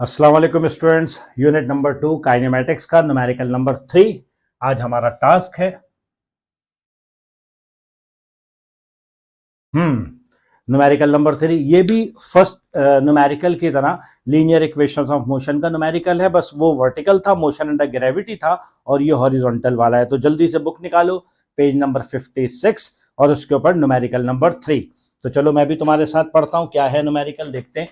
अस्सलाम वालेकुम students. Unit number 2 kinematics का न्यूमेरिकल नंबर 3 आज हमारा टास्क है। न्यूमेरिकल नंबर 3 ये भी फर्स्ट न्यूमेरिकल की तरह लीनियर इक्वेशंस ऑफ मोशन का न्यूमेरिकल है, बस वो वर्टिकल था, मोशन अंडर ग्रेविटी था, और ये हॉरिजॉन्टल वाला है। तो जल्दी से बुक निकालो, पेज नंबर 56 और उसके ऊपर न्यूमेरिकल नंबर 3। तो चलो मैं भी तुम्हारे साथ पढ़ता हूं क्या है न्यूमेरिकल, देखते हैं।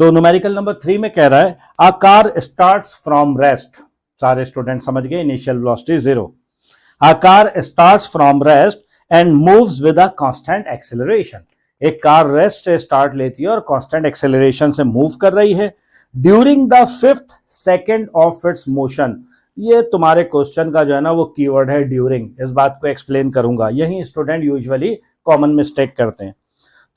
तो न्यूमेरिकल नंबर 3 में कह रहा है a car starts from rest. सारे स्टूडेंट समझ गए, initial velocity 0। A car starts from rest and moves with a constant acceleration. एक कार रेस्ट से स्टार्ट लेती है और कांस्टेंट एक्सेलरेशन से मूव कर रही है। During the 5th second of its motion. ये तुम्हारे क्वेश्चन का जो है ना वो कीवर्ड है ड्यूरिंग। इस बात को एक्सप्लेन करूंगा, यही स्टूडेंट यूजुअली कॉमन मिस्टेक करते हैं।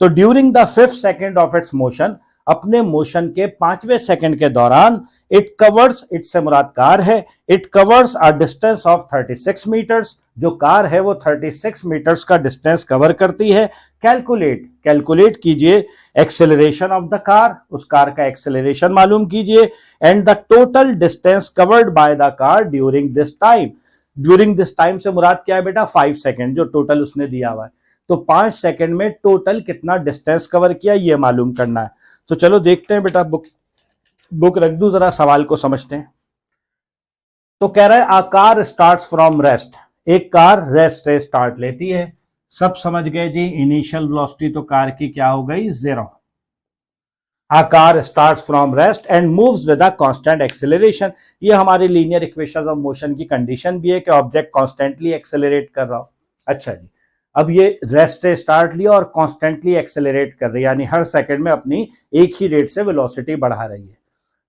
तो during the 5th second of its motion, अपने मोशन के 5वें सेकंड के दौरान, इट कवर्स, इट से मुराद कार है, it covers a distance of 36 metres. जो कार है वो 36 मीटर्स का डिस्टेंस कवर करती है। कैलकुलेट कीजिए एक्सेलरेशन ऑफ द कार, उस कार का एक्सेलरेशन मालूम कीजिए, and the total distance covered by the car during this time. During this time से मुराद क्या है बेटा? 5 सेकंड, जो टोटल उसने दिया हुआ है। तो 5 सेकंड में टोटल कितना डिस्टेंस कवर किया ये मालूम करना है। तो चलो देखते हैं बेटा, बुक रख दू, जरा सवाल को समझते हैं। तो कह रहा है a car starts from rest. एक कार रेस्ट से स्टार्ट लेती है, सब समझ गए जी। इनिशियल वेलोसिटी तो कार की क्या हो गई? 0। A car starts from rest and moves with a constant acceleration. ये हमारी लीनियर इक्वेशंस ऑफ मोशन की कंडीशन भी है कि ऑब्जेक्ट कांस्टेंटली एक्सेलरेट कर रहा हो। अच्छा जी, अब ये रेस्ट से स्टार्ट लिया और कांस्टेंटली एक्सेलरेट कर रही है, यानी हर सेकंड में अपनी एक ही रेट से वेलोसिटी बढ़ा रही है।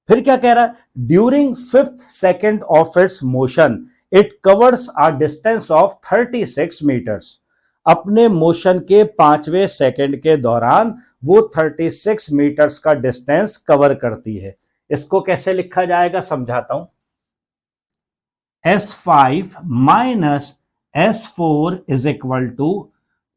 फिर क्या कह रहा है? During 5th second of its motion it covers a distance of 36 metres. अपने मोशन के 5वें सेकंड के दौरान वो 36 मीटर्स का डिस्टेंस कवर करती है। इसको कैसे लिखा जाएगा समझाता हूं। S5 minus S4 is equal to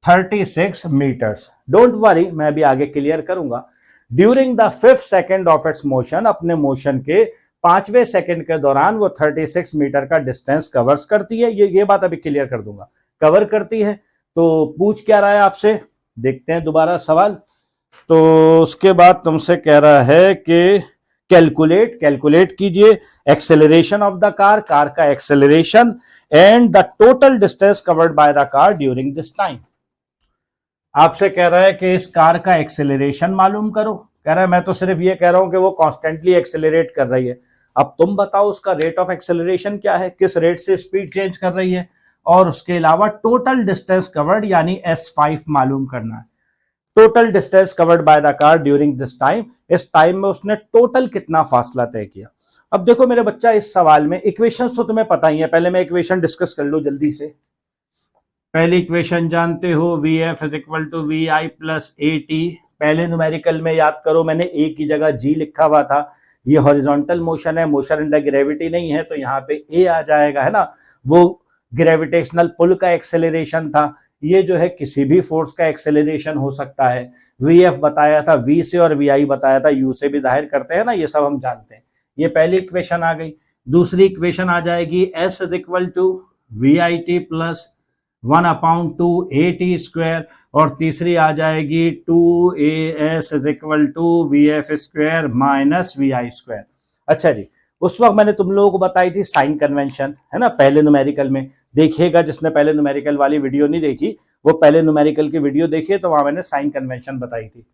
36 metres. Don't worry, मैं भी आगे क्लियर करूंगा। During the 5th second of its motion, अपने मोशन के 5वें सेकंड के दौरान वो 36 मीटर का डिस्टेंस कवर्स करती है। ये बात अभी क्लियर कर दूंगा, कवर करती है। तो पूछ क्या रहा है आपसे, देखते हैं दोबारा सवाल। तो उसके बाद तुमसे कह रहा है कि कैलकुलेट कीजिए एक्सेलरेशन ऑफ द कार का acceleration, and the total distance covered by the car during this time. आपसे कह रहा है कि इस कार का एक्सेलरेशन मालूम करो। कह रहा है मैं तो सिर्फ ये कह रहा हूं कि वो कॉन्स्टेंटली एक्सेलरेट कर रही है। अब तुम बताओ उसका रेट ऑफ एक्सेलरेशन क्या है, किस रेट से स्पीड चेंज कर रही है, और उसके अलावा टोटल डिस्टेंस कवर्ड यानी S5 मालूम करना है। Total distance covered by the car during this time, इस टाइम में उसने टोटल कितना फासला तय किया। अब देखो मेरे बच्चा, इस सवाल में इक्वेशंस तो तुम्हें पता ही है, पहले मैं इक्वेशन डिस्कस कर लूं जल्दी से। पहली इक्वेशन जानते हो, VF is equal to VI plus AT। पहले न्यूमेरिकल में याद करो, मैंने A की जगह G लिखा हुआ था। ये हॉरिजॉन्टल मोशन है, मोशन अंडर ग्रेविटी नहीं है, तो यहाँ पे A आ जाएगा, है ना। वो ग्रेविटेशनल पुल का एक्सेलरेशन था, ये जो है किसी भी फोर्स का एक्सेलरेशन हो सकता है। VF बताया था V से, और VI बताया था U से भी जाहिर करते हैं ना, ये सब हम जानते हैं। ये पहली इक्वेशन आ गई। दूसरी इक्वेशन आ जाएगी S is equal to VIT plus 1/2 AT square, और तीसरी आ जाएगी 2AS is equal to VF square minus VI square. अच्छा जी, उस वक्त मैंने तुम लोगों को बताई थी साइन कन्वेंशन, है ना, पहले न्यूमेरिकल में। देखिएगा, जिसने पहले न्यूमेरिकल वाली वीडियो नहीं देखी वो पहले न्यूमेरिकल की वीडियो देखिए, तो वहां मैंने साइन कन्वेंशन बताई थी।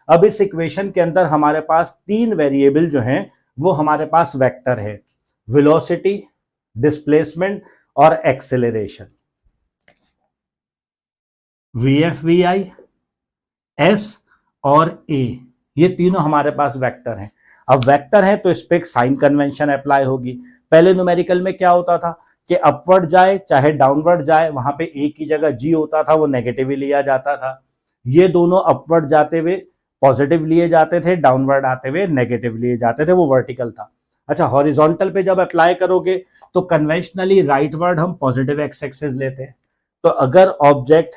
अब इस इक्वेशन के अंदर हमारे पास 3 वेरिएबल जो हैं वो हमारे पास वेक्टर है, वेलोसिटी, डिस्प्लेसमेंट और एक्सेलरेशन। VF, VI, S और A, ये तीनों हमारे पास वेक्टर हैं। अब वेक्टर है तो इस पे एक साइन कन्वेंशन अप्लाई होगी। पहले न्यूमेरिकल में क्या होता था कि अपवर्ड जाए चाहे डाउनवर्ड जाए, वहां पे A की जगह G होता था, वो नेगेटिव लिया जाता था। ये दोनों अपवर्ड जाते हुए पॉजिटिव लिए जाते थे, डाउनवर्ड आते हुए नेगेटिव लिए जाते थे, वो वर्टिकल था। अच्छा, हॉरिजॉन्टल पे जब अप्लाई करोगे तो कन्वेंशनली राइटवर्ड हम पॉजिटिव एक्स एक्सिस लेते हैं। तो अगर ऑब्जेक्ट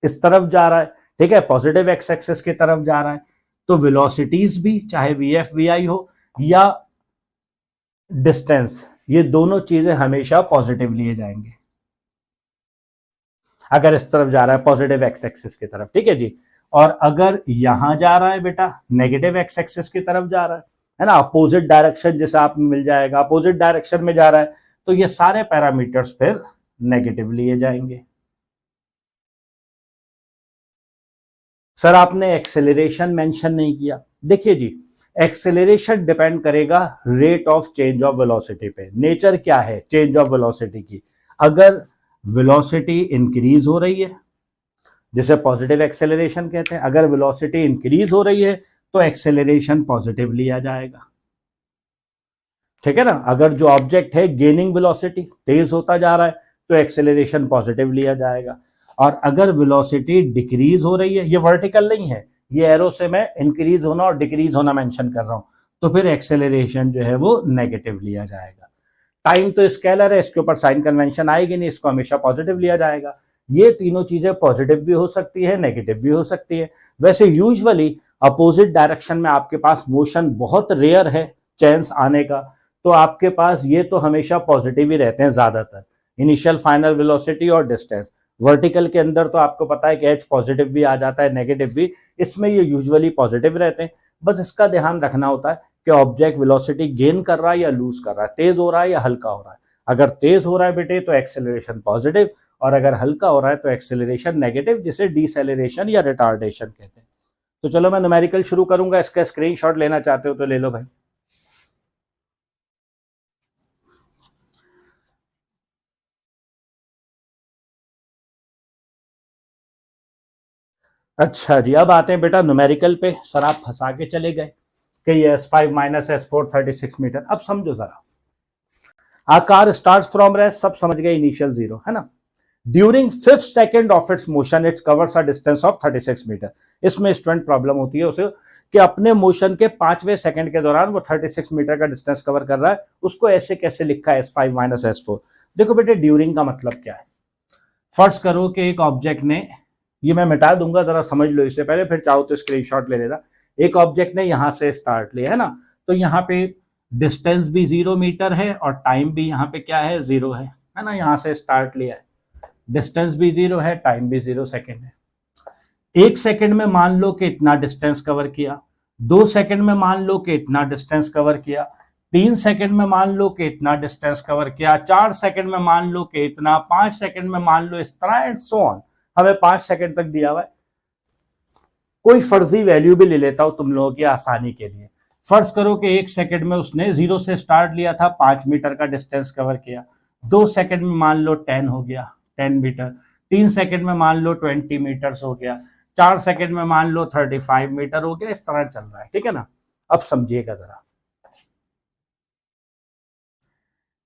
इस तरफ जा रहा है, ठीक है, पॉजिटिव एक्स एक्सिस की तरफ जा रहा है, तो वेलोसिटीज भी, चाहे वीएफ वीआई हो या डिस्टेंस, ये दोनों चीजें हमेशा पॉजिटिव लिए जाएंगे अगर इस तरफ जा रहा है, पॉजिटिव एक्स एक्सिस की तरफ, ठीक है जी। और अगर यहां जा रहा है बेटा, नेगेटिव एक्स एक्सिस की तरफ जा रहा है ना, अपोजिट डायरेक्शन जैसे आप मिल जाएगा, अपोजिट डायरेक्शन में जा रहा है, तो ये सारे पैरामीटर्स फिर नेगेटिव लिए जाएंगे। सर आपने एक्सेलरेशन मेंशन नहीं किया। देखिए जी, एक्सेलरेशन डिपेंड करेगा rate of change of velocity पे। नेचर क्या है चेंज ऑफ वेलोसिटी की? अगर वेलोसिटी इंक्रीज हो रही है, जिसे पॉजिटिव एक्सेलरेशन कहते हैं, अगर वेलोसिटी इंक्रीज हो रही है तो एक्सेलरेशन पॉजिटिव लिया जाएगा, ठीक है ना। अगर जो ऑब्जेक्ट है गेनिंग वेलोसिटी, तेज होता जा रहा है, तो एक्सेलरेशन पॉजिटिव लिया जाएगा। और अगर वेलोसिटी डिक्रीज हो रही है, ये वर्टिकल नहीं है, ये एरो से मैं इंक्रीज होना और डिक्रीज होना मेंशन कर रहा हूं, तो फिर एक्सेलरेशन जो है वो नेगेटिव लिया जाएगा। टाइम तो स्केलर है, इसके ऊपर साइन कन्वेंशन आएगी नहीं, इसको हमेशा पॉजिटिव लिया जाएगा। ये तीनों चीजें पॉजिटिव भी हो सकती है, नेगेटिव भी हो सकती है। वैसे यूजुअली अपोजिट डायरेक्शन में आपके पास मोशन बहुत रेयर है चांस आने का, तो आपके पास ये तो हमेशा पॉजिटिव ही रहते हैं ज्यादातर, इनिशियल फाइनल वेलोसिटी और डिस्टेंस। वर्टिकल के अंदर तो आपको पता है कि एच पॉजिटिव भी आ जाता है, नेगेटिव भी, इसमें ये यूजुअली पॉजिटिव रहते हैं। बस इसका ध्यान रखना होता है कि ऑब्जेक्ट वेलोसिटी गेन कर रहा है या लूज कर रहा है, तेज हो रहा है या हल्का हो रहा है। अगर तेज हो रहा है बेटे तो एक्सेलरेशन पॉजिटिव, और अगर हल्का हो रहा है तो एक्सेलरेशन नेगेटिव, जिसे डिसेलरेशन या रिटार्डेशन कहते हैं। तो चलो मैं न्यूमेरिकल शुरू करूंगा, इसका स्क्रीनशॉट लेना चाहते हो तो ले लो भाई। अच्छा जी, अब आते हैं बेटा न्यूमेरिकल पे। सर आप फंसा के चले गए कि ये S5 माइनस S4 36 मीटर। अब समझो जरा, आकार स्टार्ट फ्रॉम रेस्ट, सब समझ गए, इनिशियल जीरो है ना। During 5th second of its motion its covers a distance of 36 metre. इसमें स्टूडेंट प्रॉब्लम होती है उसे कि अपने मोशन के 5वें सेकंड के दौरान वो 36 मीटर का डिस्टेंस कवर कर रहा है, उसको ऐसे कैसे लिखा है S5 माइनस S4। देखो बेटे, ड्यूरिंग का मतलब क्या है। फर्ज करो कि एक ऑब्जेक्ट ने, ये मैं मिटा दूंगा, जरा समझ लो इससे पहले, फिर चाहो तो स्क्रीनशॉट ले लेना। एक ऑब्जेक्ट ने यहां से स्टार्ट लिया है ना, तो यहाँ पे डिस्टेंस भी 0 मीटर है और टाइम भी यहाँ पे क्या है, 0 है ना। यहाँ से स्टार्ट लिया है, डिस्टेंस भी 0 है, टाइम भी 0 सेकेंड है। 1 सेकेंड में मान लो कि इतना डिस्टेंस कवर किया, 2 सेकेंड में मान लो कि इतना डिस्टेंस कवर किया, 3 सेकेंड में मान लो कि इतना डिस्टेंस कवर किया, 4 सेकेंड में मान लो कि इतना, 5 सेकेंड में मान लो इस तरह, एंड सो ऑन। हमें 5 सेकेंड तक दिया हुआ है। कोई फर्जी वैल्यू भी ले लेता हूं तुम लोगों की आसानी के लिए। फर्ज करो कि 1 सेकेंड में उसने 0 से स्टार्ट लिया था, 5 मीटर का डिस्टेंस कवर किया। 2 सेकेंड में मान लो 10 हो गया, 10 मीटर। 3 सेकेंड में मान लो 20 मीटर्स हो गया। 4 सेकेंड में मान लो 35 मीटर हो गया। इस तरह चल रहा है, ठीक है ना। अब समझिएगा जरा,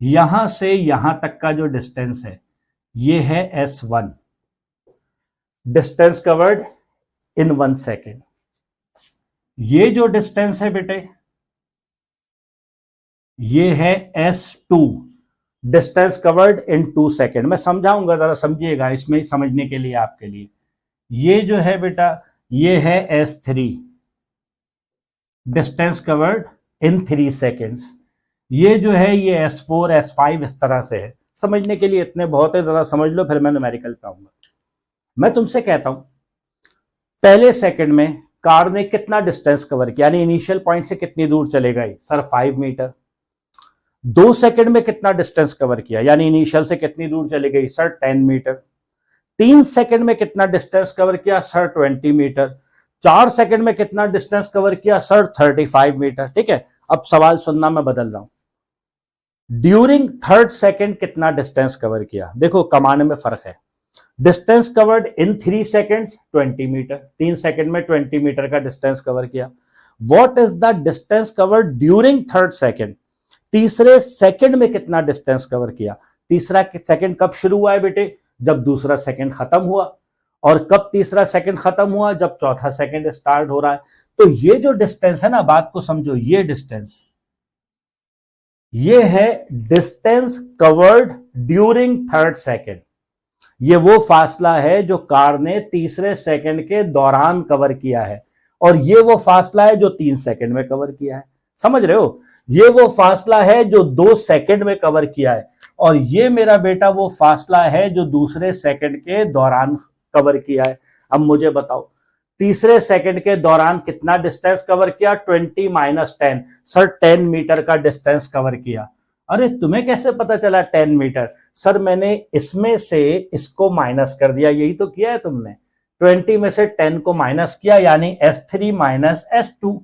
यहां से यहां तक का जो डिस्टेंस है, ये है S1, डिस्टेंस कवर्ड इन 1 सेकेंड। ये जो डिस्टेंस है बेटे, ये है S2, डिस्टेंस कवर्ड इन 2 सेकेंड। मैं समझाऊंगा, जरा समझिएगा इसमें समझने के लिए आपके लिए। ये जो है बेटा, ये है S3, distance covered in 3 seconds. ये जो है ये S4 S5 इस तरह से है। समझने के लिए इतने बहुत है, जरा समझ लो, फिर मैं न्यूमेरिकल पे आऊंगा। मैं तुमसे कहता हूं, पहले सेकंड में कार ने कितना डिस्टेंस कवर किया, यानी इनिशियल पॉइंट से कितनी दूर चले गई, सर 5 मीटर। 2 सेकंड में कितना डिस्टेंस कवर किया, यानी इनिशियल से कितनी दूर चले गई, सर 10 मीटर। 3 सेकंड में कितना डिस्टेंस कवर किया, सर 20 मीटर। 4 सेकंड में कितना डिस्टेंस कवर किया, सर 35 मीटर। ठीक है, अब सवाल सुनना, मैं बदल रहा हूं। ड्यूरिंग 3rd सेकंड कितना डिस्टेंस कवर किया, देखो कमाने में फर्क है। Distance covered in 3 seconds 20 metre, 3 second में 20 मीटर का डिस्टेंस कवर किया। What is the distance covered during 3rd second, तीसरे सेकेंड में कितना डिस्टेंस कवर किया। तीसरा सेकेंड कब शुरू हुआ है बेटे, जब दूसरा सेकेंड खत्म हुआ। और कब तीसरा सेकेंड खत्म हुआ, जब चौथा सेकेंड स्टार्ट हो रहा है। तो ये जो डिस्टेंस है ना, बात को समझो, ये डिस्टेंस, ये है distance covered during 3rd second. ये वो फासला है जो कार ने तीसरे सेकंड के दौरान कवर किया है। और ये वो फासला है जो 3 सेकंड में कवर किया है। समझ रहे हो, ये वो फासला है जो 2 सेकंड में कवर किया है, और ये मेरा बेटा वो फासला है जो दूसरे सेकंड के दौरान कवर किया है। अब मुझे बताओ तीसरे सेकंड के दौरान कितना डिस्टेंस कवर किया? 20 - 10। सर 10 मीटर का डिस्टेंस कवर किया। अरे तुम्हें कैसे पता चला 10 मीटर? सर मैंने इसमें से इसको माइनस कर दिया, यही तो किया है तुमने। 20 में से 10 को माइनस किया, यानी S3 - S2।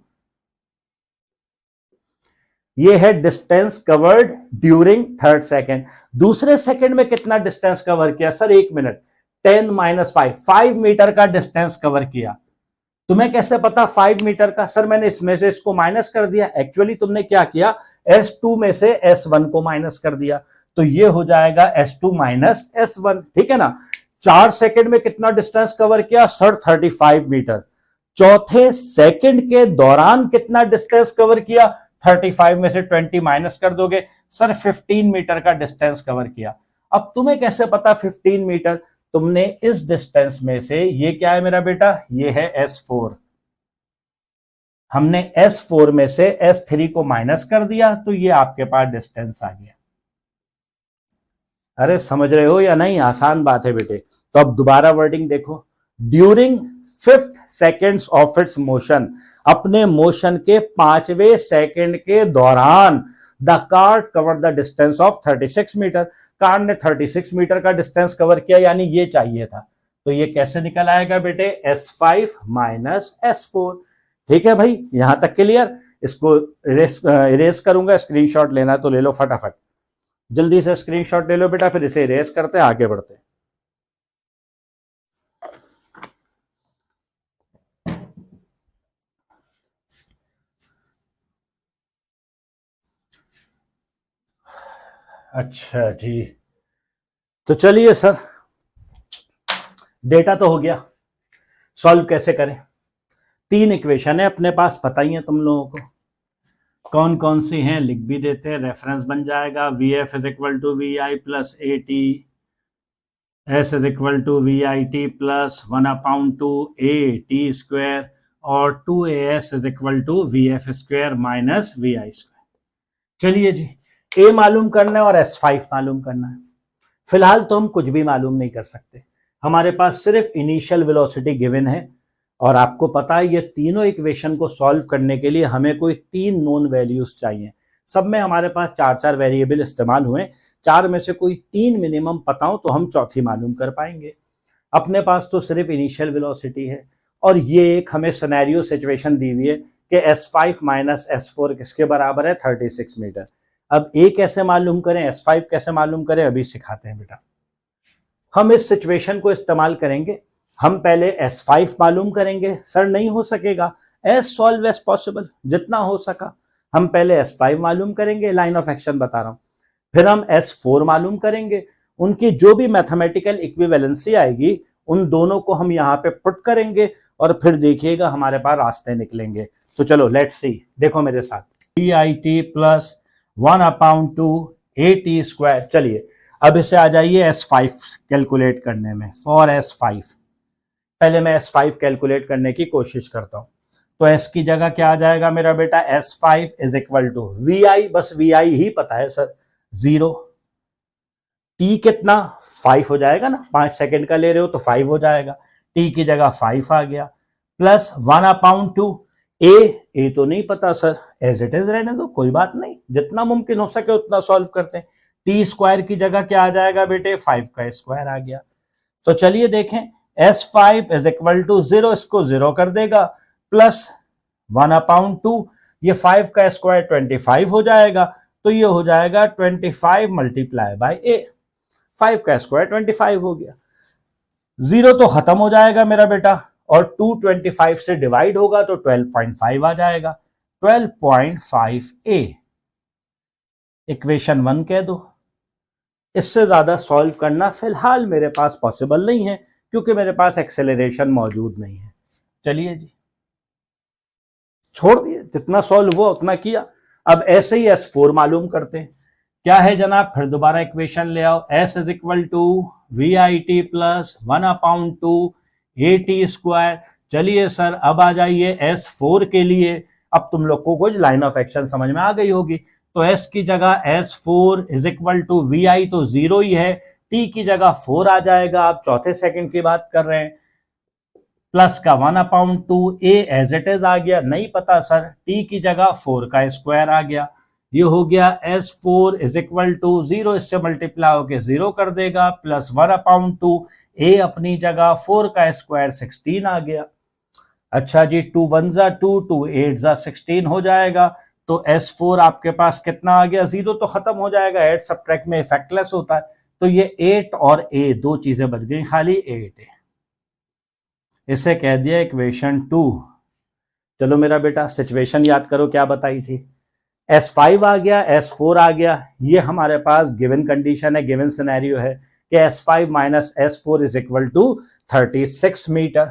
ये है distance covered during third second. दूसरे सेकंड में कितना डिस्टेंस कवर किया? Sir 1 minute. 10 - 5, 5 मीटर का डिस्टेंस कवर किया। तुम्हें कैसे पता 5 मीटर का? सर मैंने इसमें से इसको माइनस कर दिया। एक्चुअली तुमने क्या किया, S2 में से S1 को माइनस कर दिया, तो ये हो जाएगा S2 - S1। ठीक है ना। 4 सेकंड में कितना डिस्टेंस कवर किया? Sir 35 metre. चौथे सेकंड के दौरान कितना डिस्टेंस कवर किया? 35 में से 20 माइनस कर दोगे, सर 15 मीटर का डिस्टेंस कवर किया। अब तुम्हें कैसे पता 15 मीटर? तुमने इस डिस्टेंस में से, ये क्या है मेरा बेटा, ये है S4, हमने S4 में से S3 को माइनस कर दिया, तो ये आपके पास डिस्टेंस आ गया। अरे समझ रहे हो या नहीं? आसान बात है बेटे। तो अब दोबारा वर्डिंग देखो, during 5th seconds of its motion, अपने मोशन के 5वें सेकंड के दौरान the car cover the distance of 36 metre. Car ने 36 मीटर का डिस्टेंस कवर किया, यानी ये चाहिए था। तो ये कैसे निकल आएगा बेटे? S5 - S4। ठीक है भाई, यहां तक क्लियर? इसको इरेज करूंगा, स्क्रीनशॉट लेना तो ले लो फटाफट, जल्दी से स्क्रीनशॉट ले लो बेटा, फिर इसे इरेज करते हैं, आगे बढ़ते हैं। अच्छा जी, तो चलिए सर, डेटा तो हो गया, सॉल्व कैसे करें? 3 इक्वेशन है अपने पास, बताइए तुम लोगों को कौन कौन सी हैं, लिख भी देते हैं, रेफरेंस बन जाएगा। VF = VI + AT, S = VIT + 1/2 AT², और 2AS = VF² - VI²। चलिए जी, A मालूम करना है और S5 मालूम करना है। फिलहाल तो हम कुछ भी मालूम नहीं कर सकते, हमारे पास सिर्फ इनिशियल वेलोसिटी गिवन है, और आपको पता है ये तीनों इक्वेशन को सॉल्व करने के लिए हमें कोई 3 नोन वैल्यूज चाहिए। सब में हमारे पास 4-4 वेरिएबल इस्तेमाल हुए, 4 में से कोई 3 मिनिमम पता हो तो हम चौथी मालूम कर पाएंगे। अपने पास तो सिर्फ इनिशियल वेलोसिटी है, और ये एक हमें सिनेरियो सिचुएशन दी हुई है कि S5 - S4 किसके बराबर है? 36 मीटर। अब A कैसे मालूम करें, S5 कैसे मालूम करें, अभी सिखाते हैं बेटा। हम इस सिचुएशन को इस्तेमाल करेंगे, हम पहले S5 मालूम करेंगे। सर नहीं हो सकेगा, एज सॉल्व एज पॉसिबल, जितना हो सका। हम पहले S5 मालूम करेंगे, लाइन ऑफ एक्शन बता रहा हूं, फिर हम S4 मालूम करेंगे, उनकी जो भी मैथमेटिकल इक्विवेलेंसी आएगी उन दोनों को हम यहाँ पे पुट करेंगे, और फिर देखिएगा हमारे पास रास्ते निकलेंगे। तो चलो लेट्स सी, देखो मेरे साथ, VIT + 1/2 AT²। चलिए अब इसे आ जाइए S5 कैलकुलेट करने में। फॉर S5 पहले मैं S5 कैलकुलेट करने की कोशिश करता हूं, तो S की जगह क्या आ जाएगा मेरा बेटा? S5 = VI, बस VI ही पता है सर, 0। T कितना? 5 हो जाएगा ना, 5 सेकंड का ले रहे हो तो 5 हो जाएगा, T की जगह 5 आ गया, प्लस 1/2 A तो नहीं पता सर, एज इट इज रहने दो, कोई बात नहीं, जितना मुमकिन हो सके उतना सॉल्व करते हैं। T² की जगह क्या आ जाएगा बेटे? 5 का स्क्वायर आ गया। तो चलिए देखें, S5 = 0, इसको 0 कर देगा, प्लस 1/2, ये 5 का स्क्वायर 25 हो जाएगा, तो ये हो जाएगा 25 × A। 5 का स्क्वायर 25 हो गया, 0 तो खत्म हो जाएगा मेरा बेटा, और 2 25 से डिवाइड होगा तो 12.5 आ जाएगा, 12.5 A। इक्वेशन 1 कह दो। इससे ज्यादा सॉल्व करना फिलहाल मेरे पास पॉसिबल नहीं है, क्योंकि मेरे पास एक्सेलरेशन मौजूद नहीं है। चलिए जी, छोड़ दिए, जितना सॉल्व हुआ उतना किया। अब ऐसे ही S4 मालूम करते हैं। क्या है जनाब? फिर दोबारा इक्वेशन ले आओ, S = VIT + 1/2 AT²। चलिए सर अब आ जाइए S4 के लिए। अब तुम लोग को कुछ लाइन ऑफ एक्शन समझ में आ गई होगी। तो S की जगह S4 is equal to VI, तो 0 ही है। T की जगह 4 आ जाएगा, आप चौथे सेकंड की बात कर रहे हैं, प्लस का 1/2 A एज इट इज आ गया, नहीं पता सर, T की जगह 4 का स्क्वायर आ गया। ये हो गया S4 इज इक्वल टू 0, इससे मल्टीप्लाई होके 0 कर देगा, प्लस 1/2 A अपनी जगह 4 का स्क्वायर 16 आ गया। अच्छा जी, 2 1 जा 2, 2 8 जा 16 हो जाएगा। तो S4 आपके पास कितना आ गया, 0 तो खत्म हो जाएगा, ऐड सब्ट्रैक्ट में इफेक्टलेस होता है। तो ये 8 और A दो चीजें बच गई, खाली 8 है। इसे कह दिया इक्वेशन 2। चलो मेरा बेटा सिचुएशन याद करो क्या बताई थी। S5 आ गया, S4 आ गया, ये हमारे पास गिवन कंडीशन है, गिवन सिनेरियो है कि S5 minus S4 is equal to 36 metre.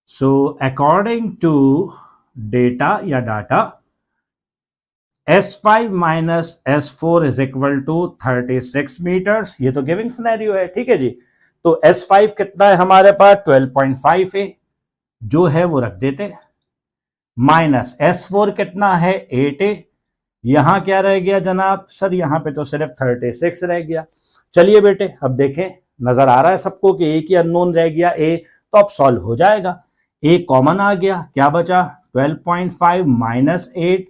So according to data या data, S5 minus S4 is equal to 36 metres, ये तो गिवन सिनेरियो है, ठीक है जी। तो S5 कितना है हमारे पास, 12.5 है, जो है वो रख देते, माइनस S4 कितना है, 8 है। यहां क्या रह गया जनाब, सर यहां पे तो सिर्फ 36 रह गया। चलिए बेटे अब देखें, नजर आ रहा है सबको कि एक ही अननोन रह गया A, तो अब सॉल्व हो जाएगा। A कॉमन आ गया, क्या बचा, 12.5 माइनस 8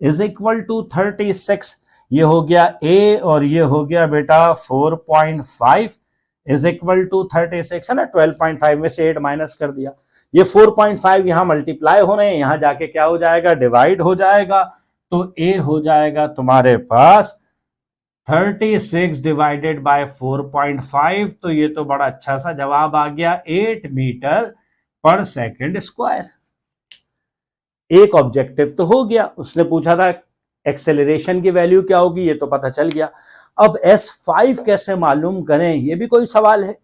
इज इक्वल टू 36। ये हो गया A और ये हो गया बेटा 4.5 इज इक्वल टू 36 है ना, 12.5 में से 8 माइनस कर दिया। ये 4.5 यहां मल्टीप्लाई हो रहे हैं, यहां जाके क्या हो जाएगा, डिवाइड हो जाएगा। तो A हो जाएगा तुम्हारे पास 36 डिवाइडेड बाय 4.5, तो ये तो बड़ा अच्छा सा जवाब आ गया, 8 मीटर पर सेकंड स्क्वायर। एक ऑब्जेक्टिव तो हो गया, उसने पूछा था एक्सेलरेशन की वैल्यू क्या होगी, ये तो पता चल गया। अब S5 कैसे मालूम करें, ये भी कोई सवाल है।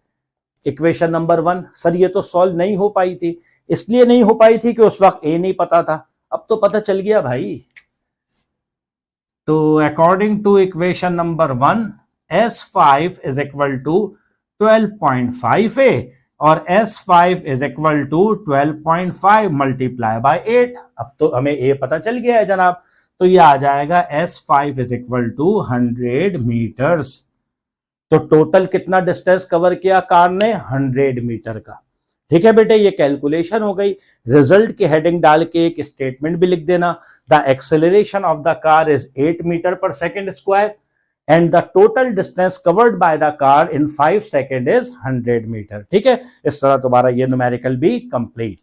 इक्वेशन नंबर 1, सर ये तो सॉल्व नहीं हो पाई थी, इसलिए नहीं हो पाई थी कि उस वक्त A नहीं पता था, अब तो पता चल गया भाई। तो according to equation number 1, S5 is equal to 12.5 और S5 is equal to 12.5 multiply by 8। अब तो हमें A पता चल गया है जनाब, तो ये आ जाएगा S5 is equal to 100 metres. तो टोटल कितना डिस्टेंस कवर किया कार ने, 100 मीटर का। ठीक है बेटे, ये कैलकुलेशन हो गई। रिजल्ट की हेडिंग डाल के एक स्टेटमेंट भी लिख देना, the acceleration of the car is 8 metre per second square and the total distance covered by the car in 5 second is 100 metre. ठीक है, इस तरह तुम्हारा ये न्यूमेरिकल भी कंप्लीट।